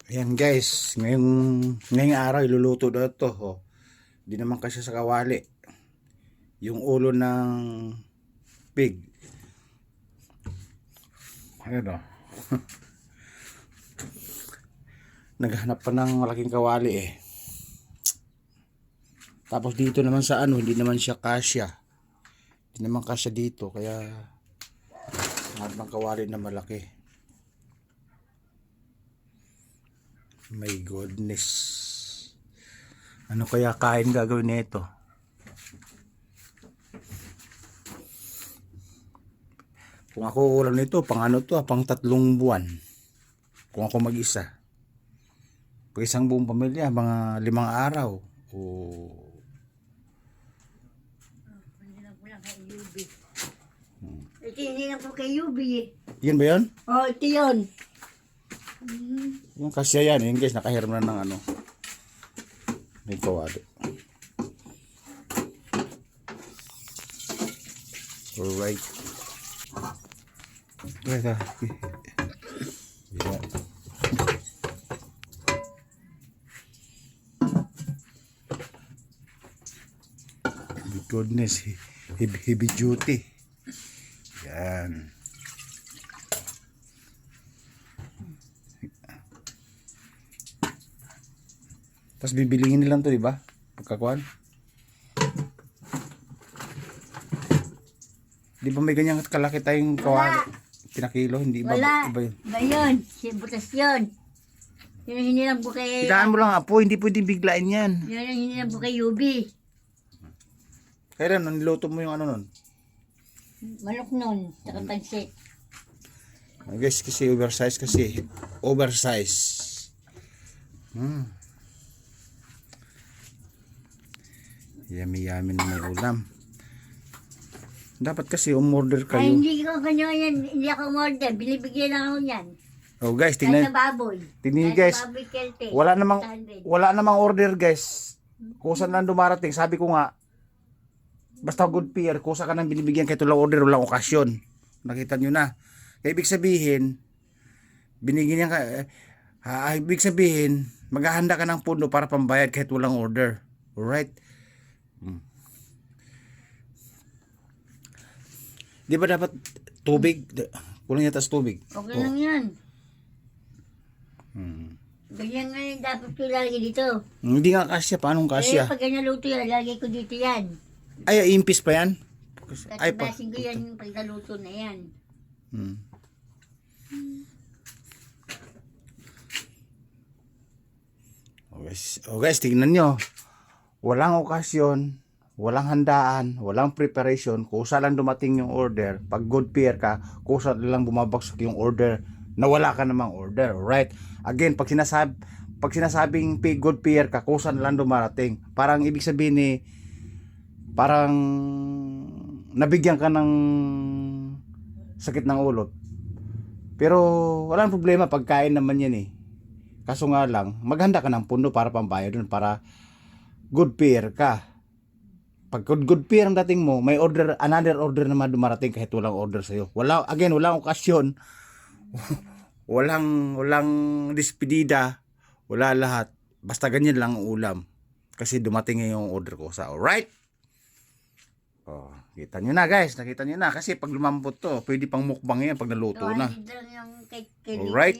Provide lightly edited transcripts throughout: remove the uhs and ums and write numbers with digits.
Ayan guys, ngayong araw iluluto daw to. Oh. Di naman kasi sa kawali. Yung ulo ng pig. Ayun oh. Naghanap pa ng malaking kawali eh. Tapos dito naman sa ano, hindi naman siya kasya. Hindi naman kasya dito, kaya hanap ng kawali na malaki. My goodness. Ano kaya kain gagawin nito? Kung ako ulam nito, pang ano to, pang 3 buwan. Kung ako mag-isa. Pag isang buong pamilya, mga 5 araw. O Ito hindi na po kay Yubi. yun ba yun? Oh, ito yun. Yung kasya yan, yun guys, nakahiram na ng ano. May kawali. Alright. Yeah. My goodness, heavy duty. Yan. Tapos bibilingin nilang to, di ba? Pagkakuan. Di ba may ganyan kalaki tayong kawali? Pinakilo, hindi ba? Wala. Iba yun. Ba yun? Butas yun. Yun ang hinilang po kay... Higaan mo lang apo, hindi pwedeng biglain yan. Yun ang hinilang po kay Yubi. Kaya rin, niluto mo yung ano nun. Manok nun. Saka pansit. Guys, kasi oversize kasi. Oversize. Yummy na may ulam. Dapat kasi umorder Ay, kayo. hindi ko kanyo yan. Hindi ako order. Binibigyan lang ako yan. Oh guys, Kahit tingnan. sa baboy. Tingnan Kahit guys. sa baboy kelte. Wala namang order guys. Kusa lang dumarating. Sabi ko nga, basta good peer, kusa ka nang binibigyan kahit walang order, walang okasyon. Nakita nyo na. Kaya ibig sabihin, binigyan niya ka, ibig sabihin, maghahanda ka ng puno para pambayad kahit walang order. Alright? Di ba dapat tubig? Kulang yata sa tubig. Okay lang yan. Ganyan nga yung dapat ko lagi dito. Hindi nga kasya. Paanong kasya? Pag ganyan luto yan, lagay ko dito yan. Ay, impis pa yan? Ay, pa. Tatabasin ko yan pag naluto na yan. Oh guys, tingnan nyo. Walang okasyon, walang handaan, walang preparation. Kusa lang dumating yung order. Pag good peer ka, kusa lang bumabagsak yung order na wala ka namang order. Right? Again, pag sinasabing good peer ka, kusa lang dumarating. Parang ibig sabihin ni parang nabigyan ka ng sakit ng ulo. Pero walang problema, pagkain naman yan eh. Kaso nga lang, maghanda ka ng puno para pambayad dun, para good peer ka. Pag good peer ang dating mo, may order, another order naman dumarating kahit walang order sa'yo. Walang okasyon, walang despedida, wala lahat. Basta ganyan lang ang ulam. Kasi dumating yung order ko sa, alright? Oh, kita nyo na guys, nakita nyo na. Kasi pag lumambot to, pwede pang mukbang yan pag naluto na. Alright.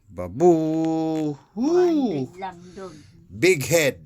Babu. Woo. Lang doon. Big head.